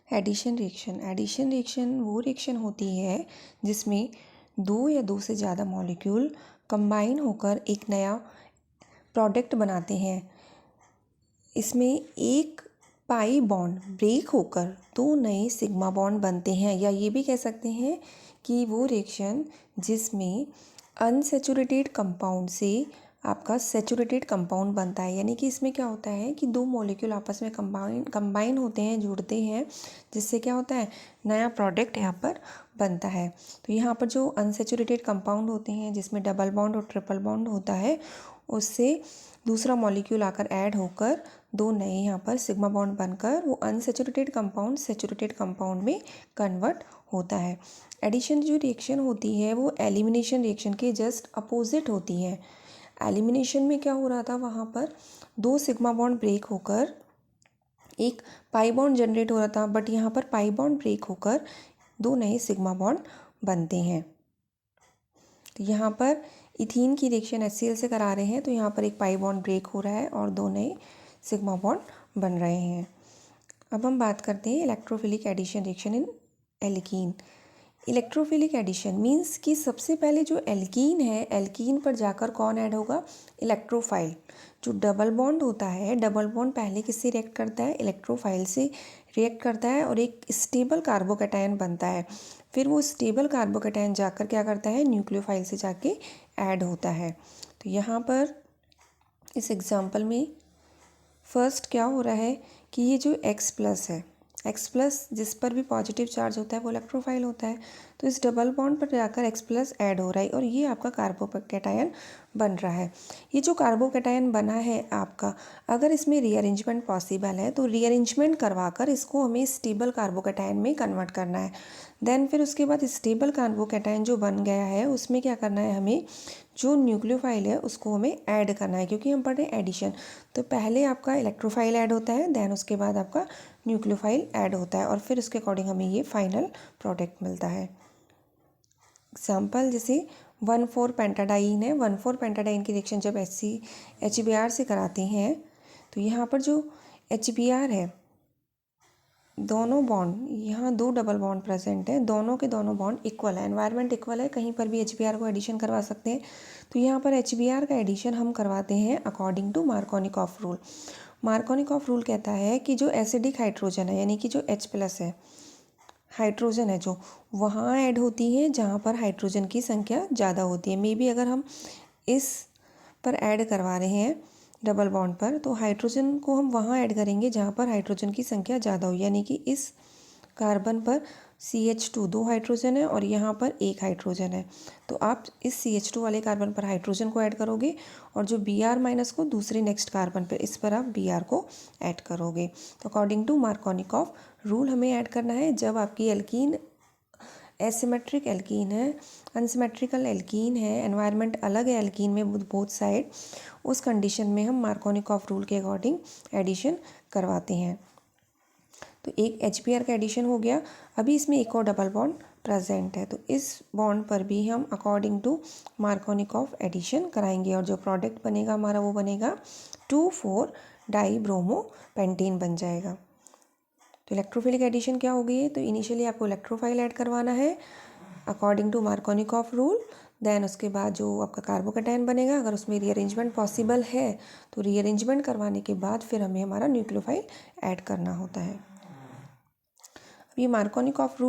Addition reaction वो reaction होती है जिसमें दो या दो से ज़्यादा मॉलिक्यूल कंबाइन होकर एक नया प्रोडक्ट बनाते हैं। इसमें एक पाई बॉन्ड ब्रेक होकर दो नए सिग्मा बॉन्ड बनते हैं, या ये भी कह सकते हैं कि वो रिएक्शन जिसमें अनसैचुरेटेड कंपाउंड से आपका सैचुरेटेड कंपाउंड बनता है। यानी कि इसमें क्या होता है कि दो मॉलिक्यूल आपस में कंबाइन होते हैं, जुड़ते हैं, जिससे क्या होता है नया प्रोडक्ट यहाँ पर बनता है। तो यहाँ पर जो अनसैचुरेटेड कंपाउंड होते हैं जिसमें डबल बॉन्ड और ट्रिपल बॉन्ड होता है, उससे दूसरा मॉलिक्यूल आकर ऐड होकर दो नए यहाँ पर सिग्मा बॉन्ड बनकर वो अनसैचुरेटेड कंपाउंड सैचुरेटेड कंपाउंड में कन्वर्ट होता है। एडिशन जो रिएक्शन होती है वो एलिमिनेशन रिएक्शन के जस्ट अपोजिट होती है। एलिमिनेशन में क्या हो रहा था, वहाँ पर दो सिग्मा बॉन्ड ब्रेक होकर एक पाई बॉन्ड जनरेट हो रहा था, बट यहाँ पर पाई बॉन्ड ब्रेक होकर दो नए सिग्मा बॉन्ड बनते हैं। तो यहाँ पर इथीन की रिएक्शन HCl से करा रहे हैं, तो यहाँ पर एक पाई बॉन्ड ब्रेक हो रहा है और दो नए सिग्मा बॉन्ड बन रहे हैं। अब हम बात करते हैं electrophilic addition reaction in alkene. Electrophilic addition means कि सबसे पहले जो एल्कीन है, एल्कीन पर जाकर कौन ऐड होगा, इलेक्ट्रोफाइल। जो डबल बॉन्ड होता है, डबल बॉन्ड पहले किससे रिएक्ट करता है, इलेक्ट्रोफाइल से रिएक्ट करता है और एक स्टेबल कार्बोकैटायन बनता है। फिर वो स्टेबल कार्बोकैटायन जाकर क्या करता है, न्यूक्लियोफाइल से जाके ऐड होता है। तो यहाँ पर इस एग्जाम्पल में फर्स्ट क्या हो रहा है कि ये जो X+ है, X+ जिस पर भी पॉजिटिव चार्ज होता है वो इलेक्ट्रोफाइल होता है। तो इस डबल बॉन्ड पर जाकर X+ ऐड हो रहा है और ये आपका कार्बोकैटायन बन रहा है। ये जो कार्बोकैटायन बना है आपका, अगर इसमें रीअरेंजमेंट पॉसिबल है तो रीअरेंजमेंट करवाकर इसको हमें स्टेबल कार्बोकैटायन में कन्वर्ट करना है। देन फिर उसके बाद स्टेबल कार्बोकैटायन जो बन गया है उसमें क्या करना है, हमें जो न्यूक्लियोफाइल है उसको हमें ऐड करना है, क्योंकि हम पढ़ रहे हैं एडिशन। तो पहले आपका इलेक्ट्रोफाइल ऐड होता है, देन उसके बाद आपका न्यूक्लियोफाइल ऐड होता है और फिर उसके अकॉर्डिंग हमें ये फाइनल प्रोडक्ट मिलता है। एग्जाम्पल जैसे 1,4 पेंटाडाइन है, 1,4 पेंटाडाइन की रिएक्शन जब HBr से कराते हैं तो यहाँ पर जो HBr है, दोनों बॉन्ड, यहाँ दो डबल बॉन्ड प्रेजेंट है, दोनों के दोनों बॉन्ड इक्वल है, एनवायरनमेंट इक्वल है, कहीं पर भी HBr को एडिशन करवा सकते हैं। तो यहाँ पर HBr का एडिशन हम करवाते हैं according to Markovnikov rule. Markovnikov rule कहता है कि जो एसिडिक हाइड्रोजन है, यानी कि जो H+ है, हाइड्रोजन है जो, वहाँ ऐड होती है जहाँ पर हाइड्रोजन की संख्या ज़्यादा होती है। मे बी अगर हम इस पर ऐड करवा रहे हैं डबल बॉन्ड पर, तो हाइड्रोजन को हम वहाँ ऐड करेंगे जहाँ पर हाइड्रोजन की संख्या ज़्यादा हो, यानी कि इस कार्बन पर CH2 दो हाइड्रोजन है और यहाँ पर एक हाइड्रोजन है, तो आप इस CH2 वाले कार्बन पर हाइड्रोजन को ऐड करोगे और जो Br- को दूसरे नेक्स्ट कार्बन पर, इस पर आप Br को ऐड करोगे। तो अकॉर्डिंग टू मार्कोनिकॉफ रूल हमें ऐड करना है जब आपकी एल्कीन एसिमेट्रिक एल्कीन है, अनसिमेट्रिकल एल्कीन है, एनवायरनमेंट अलग है एल्कीन में बोथ साइड, उस कंडीशन में हम मार्कोनिकॉफ रूल के अकॉर्डिंग एडिशन करवाते हैं। तो एक HBr का एडिशन हो गया। अभी इसमें एक और डबल बॉन्ड प्रेजेंट है, तो इस बॉन्ड पर भी हम अकॉर्डिंग टू मार्कोनिकॉफ एडिशन कराएंगे और जो प्रोडक्ट बनेगा हमारा वो बनेगा 2,4-डाइब्रोमोपेंटेन बन जाएगा। तो इलेक्ट्रोफिलिक एडिशन क्या हो गई है, तो इनिशियली आपको इलेक्ट्रोफाइल ऐड करवाना है according to Markovnikov rule. Then उसके बाद जो आपका कार्बोकैटायन बनेगा, अगर उसमें रीअरेंजमेंट पॉसिबल है तो रीअरेंजमेंट करवाने के बाद फिर हमें हमारा न्यूक्लियोफाइल ऐड करना होता है। ये मार्कोनिकॉफ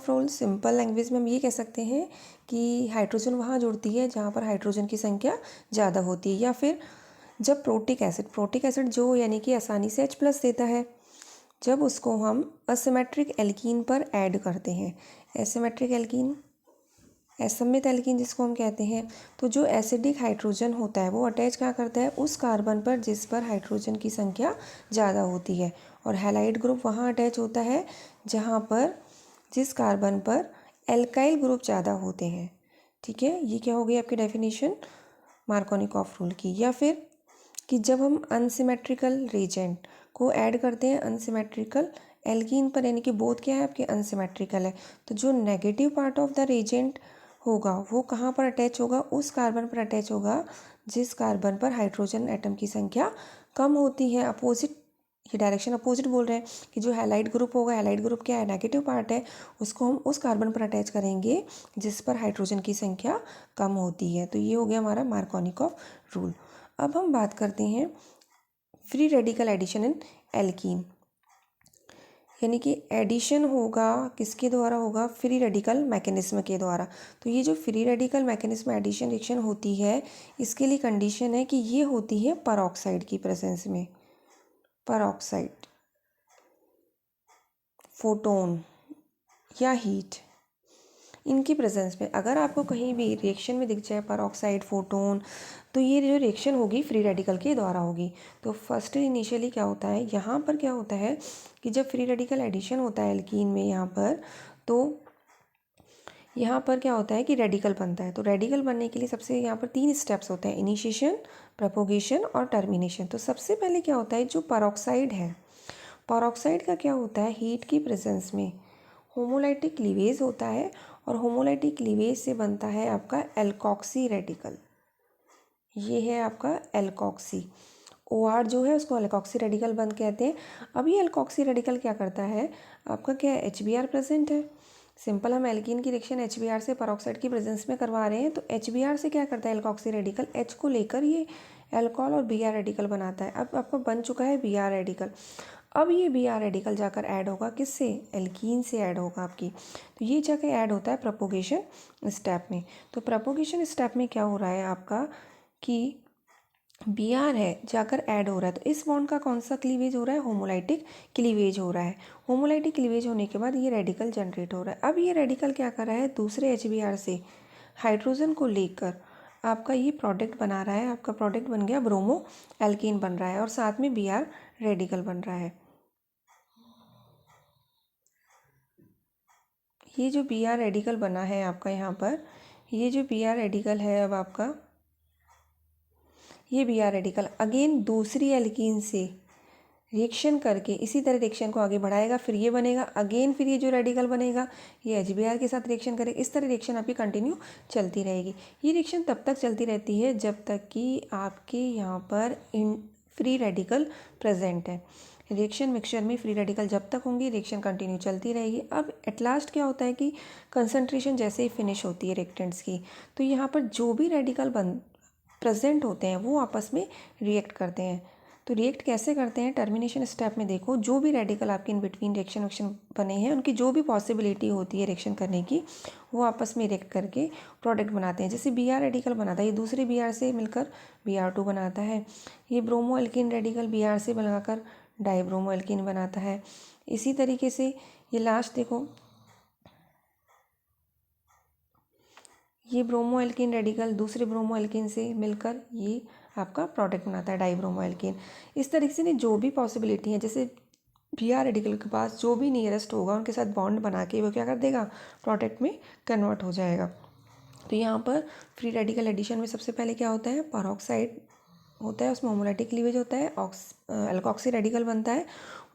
रूल सिंपल लैंग्वेज में हम ये कह सकते हैं कि हाइड्रोजन वहाँ जुड़ती है जहाँ पर हाइड्रोजन की संख्या ज़्यादा होती है, या फिर जब प्रोटिक एसिड जो यानी कि आसानी से H+ देता है, जब उसको हम असिमेट्रिक एल्कीन पर ऐड करते हैं, एसिमेट्रिक एल्कीन, असममित एल्कीन जिसको हम कहते हैं, तो जो एसिडिक हाइड्रोजन होता है वो अटैच क्या करता है उस कार्बन पर जिस पर हाइड्रोजन की संख्या ज़्यादा होती है, और हैलाइड ग्रुप वहाँ अटैच होता है जहाँ पर जिस कार्बन पर एल्काइल ग्रुप ज़्यादा होते हैं। ठीक है, ये क्या हो गई आपकी डेफिनेशन मार्कोनिकॉफ रूल की। या फिर कि जब हम अनसिमेट्रिकल रिएजेंट को ऐड करते हैं अनसिमेट्रिकल एल्कीन पर, यानी कि बोथ क्या है आपके अनसिमेट्रिकल है, तो जो negative part of the reagent होगा वो कहाँ पर अटैच होगा, उस कार्बन पर अटैच होगा जिस कार्बन पर हाइड्रोजन एटम की संख्या कम होती है, अपोजिट ये डायरेक्शन अपोजिट बोल रहे हैं कि जो हैलाइड ग्रुप होगा, हैलाइड ग्रुप क्या है, नेगेटिव पार्ट है, उसको हम उस कार्बन पर अटैच करेंगे जिस पर हाइड्रोजन की संख्या कम होती है। तो ये हो गया हमारा मार्कोनिकॉफ रूल। अब हम बात करते हैं free radical addition in alkene, यानी कि एडिशन होगा किसके द्वारा होगा, फ्री रेडिकल मैकेनिज्म के द्वारा। तो ये जो free radical mechanism addition reaction होती है, इसके लिए कंडीशन है कि ये होती है परऑक्साइड की प्रेजेंस में, परऑक्साइड, फोटोन या हीट, इनकी प्रेजेंस में अगर आपको कहीं भी रिएक्शन में दिख जाए परऑक्साइड, फोटोन, तो ये जो रिएक्शन होगी फ्री रेडिकल के द्वारा होगी। तो फर्स्ट इनिशियली क्या होता है, यहाँ पर क्या होता है कि जब फ्री रेडिकल एडिशन होता है एल्कीन में यहाँ पर, तो यहाँ पर क्या होता है कि रेडिकल बनता है। तो रेडिकल बनने के लिए सबसे यहाँ पर 3 स्टेप्स होते हैं, इनिशिएशन, प्रोपोगेशन और टर्मिनेशन। तो सबसे पहले क्या होता है, जो परऑक्साइड है, परऑक्साइड का क्या होता है, हीट की प्रेजेंस में होमोलाइटिक क्लीवेज होता है, और होमोलाइटिक क्लीवेज से बनता है आपका एल्कोक्सी रेडिकल। ये है आपका एल्कोक्सी, OR जो है उसको एल्कोक्सी रेडिकल बंद कहते हैं। अब ये एल्कोक्सी रेडिकल क्या करता है, आपका क्या है, HBr प्रेजेंट है। सिंपल हम एल्कीन की रिएक्शन HBr से परऑक्साइड की प्रेजेंस में करवा रहे हैं, तो HBr से क्या करता है एल्कोक्सी रेडिकल, H को लेकर ये एल्कोहल और Br रेडिकल बनाता है। अब आपका बन चुका है Br रेडिकल। अब ये Br रेडिकल जाकर ऐड होगा किससे, एल्कीन से ऐड होगा आपकी। तो ये जाकर ऐड होता है प्रोपोगेशन स्टेप में। तो प्रोपोगेशन स्टेप में क्या हो रहा है आपका कि Br है जाकर ऐड हो रहा है, तो इस बॉन्ड का कौन सा क्लीवेज हो रहा है, होमोलाइटिक क्लीवेज हो रहा है। होमोलाइटिक क्लीवेज होने के बाद ये रेडिकल जनरेट हो रहा है। अब ये रेडिकल क्या कर रहा है, दूसरे HBr से हाइड्रोजन को लेकर आपका ये प्रोडक्ट बना रहा है, आपका प्रोडक्ट बन गया ब्रोमो एल्कीन बन रहा है, और साथ में Br रेडिकल बन रहा है। ये जो Br रेडिकल बना है आपका यहाँ पर, ये जो Br रेडिकल है अब आपका, ये Br रेडिकल अगेन दूसरी एल्कीन से रिएक्शन करके इसी तरह रिएक्शन को आगे बढ़ाएगा, फिर ये बनेगा अगेन, फिर ये जो रेडिकल बनेगा ये HBr के साथ रिएक्शन करेगा। इस तरह रिएक्शन आपकी कंटिन्यू चलती रहेगी। ये रिएक्शन तब तक चलती रहती है जब तक कि आपके यहाँ पर फ्री रेडिकल प्रेजेंट है। रिएक्शन मिक्सचर में फ्री रेडिकल जब तक होंगी रिएक्शन कंटिन्यू चलती रहेगी। अब एट लास्ट क्या होता है कि कंसंट्रेशन जैसे ही फिनिश होती है रिएक्टेंट्स की, तो यहाँ पर जो भी रेडिकल प्रेजेंट होते हैं वो आपस में रिएक्ट करते हैं। तो रिएक्ट कैसे करते हैं, टर्मिनेशन स्टेप में देखो, जो भी रेडिकल आपके इन बिटवीन रिएक्शन वेक्शन बने हैं उनकी जो भी पॉसिबिलिटी होती है रिएक्शन करने की, वो आपस में रिएक्ट करके प्रोडक्ट बनाते हैं। जैसे Br रेडिकल बनाता है, ये दूसरे Br से मिलकर Br2 बनाता है। ये ब्रोमो एल्कीन रेडिकल Br से बनाकर डाइब्रोमो एल्कीन बनाता है। इसी तरीके से ये लास्ट देखो, ये ब्रोमो एल्कीन रेडिकल दूसरे ब्रोमो एल्कीन से मिलकर ये आपका प्रोडक्ट बनाता है डाइब्रोमो एल्कीन। इस तरीके से जो भी पॉसिबिलिटी है, जैसे Br रेडिकल के पास जो भी नियरेस्ट होगा उनके साथ बॉन्ड बना के वो क्या कर देगा, प्रोडक्ट में कन्वर्ट हो जाएगा। तो यहाँ पर फ्री रेडिकल एडिशन में सबसे पहले क्या होता है, परऑक्साइड होता है, उसमें होमोलाइटिक क्लीवेज होता है, एल्कोक्सी रेडिकल बनता है,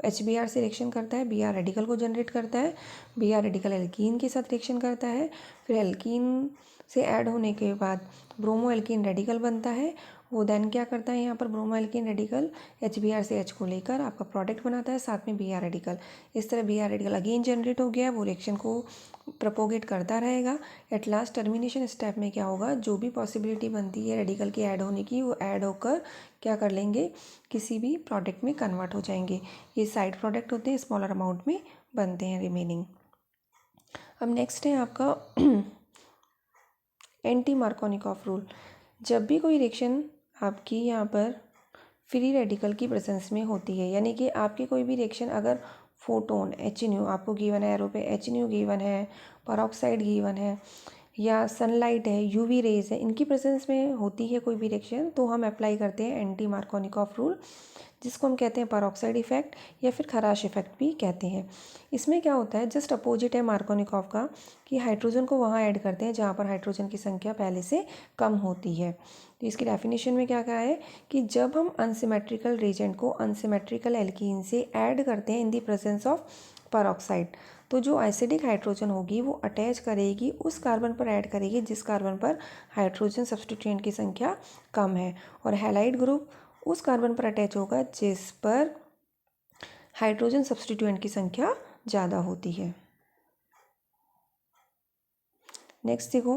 HBr से रिएक्शन करता है, Br रेडिकल को जनरेट करता है, Br रेडिकल एल्कीन के साथ रिएक्शन करता है, फिर एल्कीन से ऐड होने के बाद ब्रोमो एल्कीन रेडिकल बनता है। वो देन क्या करता है, यहाँ पर ब्रोमो एल्कीन रेडिकल HBr से H को लेकर आपका प्रोडक्ट बनाता है, साथ में Br रेडिकल। इस तरह Br रेडिकल अगेन जनरेट हो गया, वो रिएक्शन को प्रोपोगेट करता रहेगा। एट लास्ट टर्मिनेशन स्टेप में क्या होगा, जो भी पॉसिबिलिटी बनती है रेडिकल के ऐड होने की, वो ऐड होकर क्या कर लेंगे, किसी भी प्रोडक्ट में कन्वर्ट हो जाएंगे। ये साइड प्रोडक्ट होते हैं, स्मॉलर अमाउंट में बनते हैं रिमेनिंग। अब नेक्स्ट है आपका एंटी मार्कोनिकॉफ रूल। जब भी कोई रिएक्शन आपकी यहाँ पर फ्री रेडिकल की प्रेजेंस में होती है, यानी कि आपकी कोई भी रिएक्शन अगर फोटोन HNu आपको गिवन है, एरो पे HNu गिवन है, परऑक्साइड गिवन है, या सनलाइट है, UV रेज है, इनकी प्रेजेंस में होती है कोई भी रिएक्शन, तो हम अप्लाई करते हैं एंटी मार्कोनिकॉफ रूल, जिसको हम कहते हैं परऑक्साइड इफेक्ट या फिर खराश इफेक्ट भी कहते हैं। इसमें क्या होता है, जस्ट अपोजिट है मार्कोनिकॉफ का, कि हाइड्रोजन को वहाँ ऐड करते हैं जहाँ पर हाइड्रोजन की संख्या पहले से कम होती है। तो इसकी डेफिनेशन में क्या कहा है कि जब हम अनसिमेट्रिकल रिएजेंट को अनसिमेट्रिकल एल्कीन से ऐड करते हैं in the presence of peroxide, तो जो एसिडिक हाइड्रोजन होगी वो अटैच करेगी उस कार्बन पर ऐड करेगी जिस कार्बन पर हाइड्रोजन सब्स्टिट्यूएंट की संख्या कम है, और हैलाइड ग्रुप उस कार्बन पर अटैच होगा जिस पर हाइड्रोजन सब्स्टिट्यूएंट की संख्या ज़्यादा होती है। नेक्स्ट देखो,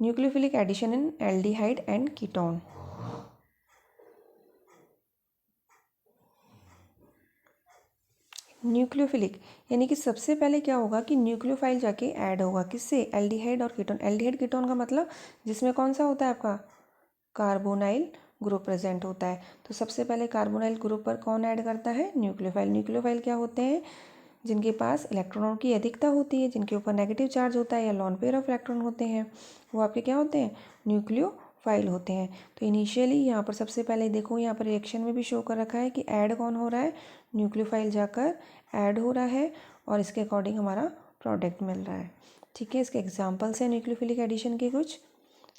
nucleophilic addition in aldehyde and ketone. Nucleophilic यानी कि सबसे पहले क्या होगा कि न्यूक्लियोफाइल जाके ऐड होगा किससे, एल्डिहाइड और कीटोन। एल्डिहाइड कीटोन का मतलब जिसमें कौन सा होता है आपका कार्बोनाइल ग्रुप प्रेजेंट होता है। तो सबसे पहले कार्बोनाइल ग्रुप पर कौन ऐड करता है, न्यूक्लियोफाइल। न्यूक्लियोफाइल क्या होते हैं, जिनके पास इलेक्ट्रॉनों की अधिकता होती है, जिनके ऊपर नेगेटिव चार्ज होता है या लॉन पेयर ऑफ इलेक्ट्रॉन होते हैं, वो आपके क्या होते हैं, न्यूक्लियोफाइल होते हैं। तो इनिशियली यहाँ पर सबसे पहले देखो, यहाँ पर रिएक्शन में भी शो कर रखा है कि ऐड कौन हो रहा है, न्यूक्लियोफाइल जाकर ऐड हो रहा है और इसके अकॉर्डिंग हमारा प्रोडक्ट मिल रहा है। ठीक है, इसके एग्जाम्पल्स हैं न्यूक्लियोफिलिक एडिशन के कुछ।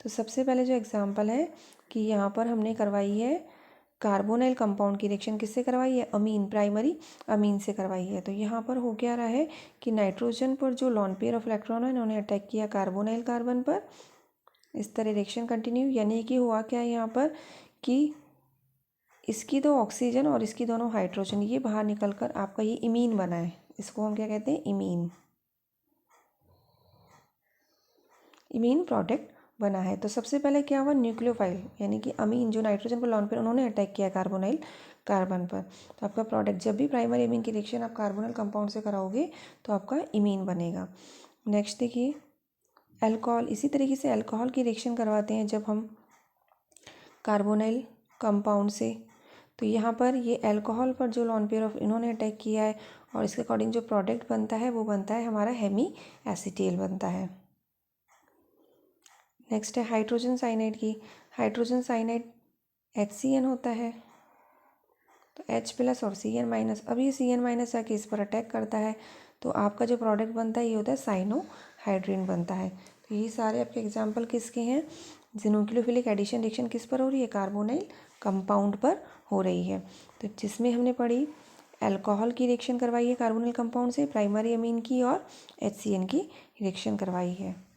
तो सबसे पहले जो एग्जाम्पल है कि यहाँ पर हमने करवाई है कार्बोनाइल कंपाउंड की रिएक्शन किससे करवाई है, अमीन, प्राइमरी अमीन से करवाई है। तो यहाँ पर हो क्या रहा है कि नाइट्रोजन पर जो लॉन पेयर ऑफ इलेक्ट्रॉन है इन्होंने अटैक किया कार्बोनाइल कार्बन पर। इस तरह रिएक्शन कंटिन्यू, यानी कि हुआ क्या यहाँ पर कि इसकी दो ऑक्सीजन और इसकी दोनों हाइड्रोजन ये बाहर निकल कर आपका ये इमीन बना है। इसको हम क्या कहते हैं, इमीन, इमीन प्रोडक्ट बना है। तो सबसे पहले क्या हुआ, न्यूक्लियोफाइल यानी कि अमीन जो नाइट्रोजन पर लॉन पेयर उन्होंने अटैक किया कार्बोनाइल कार्बन पर। तो आपका प्रोडक्ट जब भी प्राइमरी अमीन की रिएक्शन आप कार्बोनाइल कंपाउंड से कराओगे तो आपका इमीन बनेगा। नेक्स्ट देखिए अल्कोहल, इसी तरीके से अल्कोहल की रिएक्शन करवाते हैं जब हम कार्बोनाइल कंपाउंड से। तो यहाँ पर ये अल्कोहल पर जो लॉन पेयर ऑफ इन्होंने अटैक किया है और इसके अकॉर्डिंग जो प्रोडक्ट बनता है वो बनता है हमारा हेमी एसीटेल बनता है। नेक्स्ट है हाइड्रोजन साइनाइड की। हाइड्रोजन साइनाइड HCN होता है, तो H+ और Cn-। अब ये Cn- जाके इस पर अटैक करता है तो आपका जो प्रोडक्ट बनता है ये होता है साइनोहाइड्रिन बनता है। तो ये सारे आपके एग्जाम्पल किसके हैं, न्यूक्लियोफिलिक एडिशन रिएक्शन किस पर हो रही है, कार्बोनाइल कंपाउंड पर हो रही है। तो जिसमें हमने पढ़ी अल्कोहल की रिएक्शन करवाई है कार्बोनाइल कंपाउंड से, प्राइमरी अमीन की और HCN की रिएक्शन करवाई है।